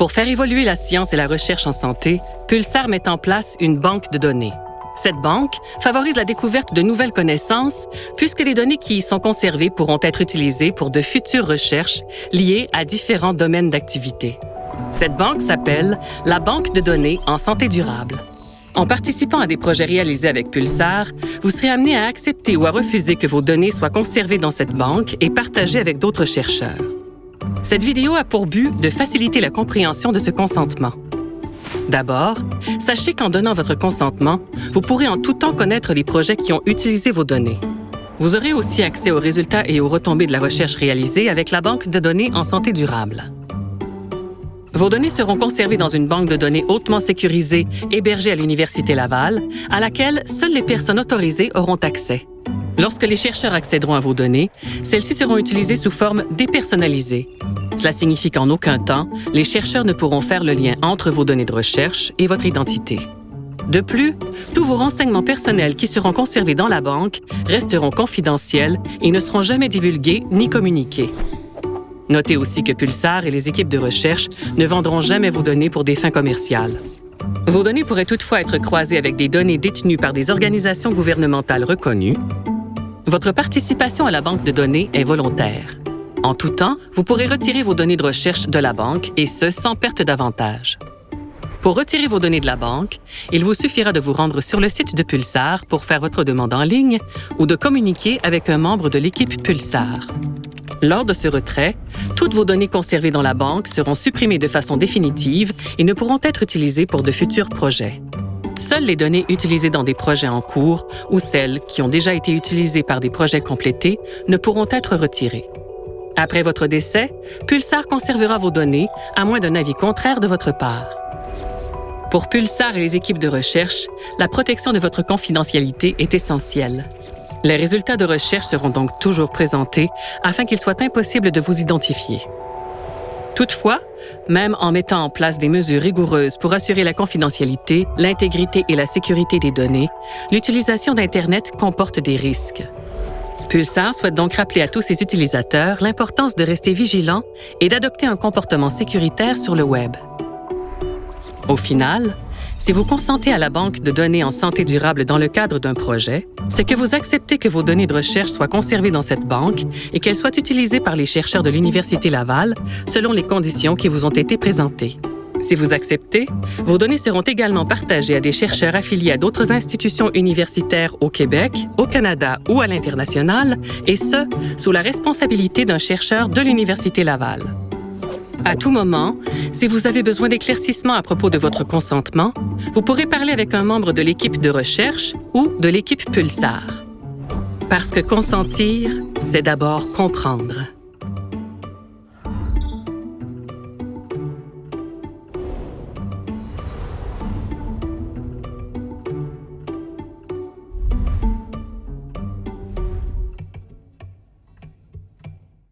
Pour faire évoluer la science et la recherche en santé, Pulsar met en place une banque de données. Cette banque favorise la découverte de nouvelles connaissances puisque les données qui y sont conservées pourront être utilisées pour de futures recherches liées à différents domaines d'activité. Cette banque s'appelle la Banque de données en santé durable. En participant à des projets réalisés avec Pulsar, vous serez amené à accepter ou à refuser que vos données soient conservées dans cette banque et partagées avec d'autres chercheurs. Cette vidéo a pour but de faciliter la compréhension de ce consentement. D'abord, sachez qu'en donnant votre consentement, vous pourrez en tout temps connaître les projets qui ont utilisé vos données. Vous aurez aussi accès aux résultats et aux retombées de la recherche réalisée avec la Banque de données en santé durable. Vos données seront conservées dans une banque de données hautement sécurisée hébergée à l'Université Laval, à laquelle seules les personnes autorisées auront accès. Lorsque les chercheurs accéderont à vos données, celles-ci seront utilisées sous forme dépersonnalisée. Cela signifie qu'en aucun temps, les chercheurs ne pourront faire le lien entre vos données de recherche et votre identité. De plus, tous vos renseignements personnels qui seront conservés dans la banque resteront confidentiels et ne seront jamais divulgués ni communiqués. Notez aussi que Pulsar et les équipes de recherche ne vendront jamais vos données pour des fins commerciales. Vos données pourraient toutefois être croisées avec des données détenues par des organisations gouvernementales reconnues. Votre participation à la banque de données est volontaire. En tout temps, vous pourrez retirer vos données de recherche de la banque, et ce, sans perte d'avantage. Pour retirer vos données de la banque, il vous suffira de vous rendre sur le site de Pulsar pour faire votre demande en ligne ou de communiquer avec un membre de l'équipe Pulsar. Lors de ce retrait, toutes vos données conservées dans la banque seront supprimées de façon définitive et ne pourront être utilisées pour de futurs projets. Seules les données utilisées dans des projets en cours ou celles qui ont déjà été utilisées par des projets complétés ne pourront être retirées. Après votre décès, Pulsar conservera vos données à moins d'un avis contraire de votre part. Pour Pulsar et les équipes de recherche, la protection de votre confidentialité est essentielle. Les résultats de recherche seront donc toujours présentés afin qu'il soit impossible de vous identifier. Toutefois, même en mettant en place des mesures rigoureuses pour assurer la confidentialité, l'intégrité et la sécurité des données, l'utilisation d'Internet comporte des risques. Pulsar souhaite donc rappeler à tous ses utilisateurs l'importance de rester vigilants et d'adopter un comportement sécuritaire sur le Web. Au final, si vous consentez à la banque de données en santé durable dans le cadre d'un projet, c'est que vous acceptez que vos données de recherche soient conservées dans cette banque et qu'elles soient utilisées par les chercheurs de l'Université Laval selon les conditions qui vous ont été présentées. Si vous acceptez, vos données seront également partagées à des chercheurs affiliés à d'autres institutions universitaires au Québec, au Canada ou à l'international, et ce, sous la responsabilité d'un chercheur de l'Université Laval. À tout moment, si vous avez besoin d'éclaircissements à propos de votre consentement, vous pourrez parler avec un membre de l'équipe de recherche ou de l'équipe Pulsar. Parce que consentir, c'est d'abord comprendre.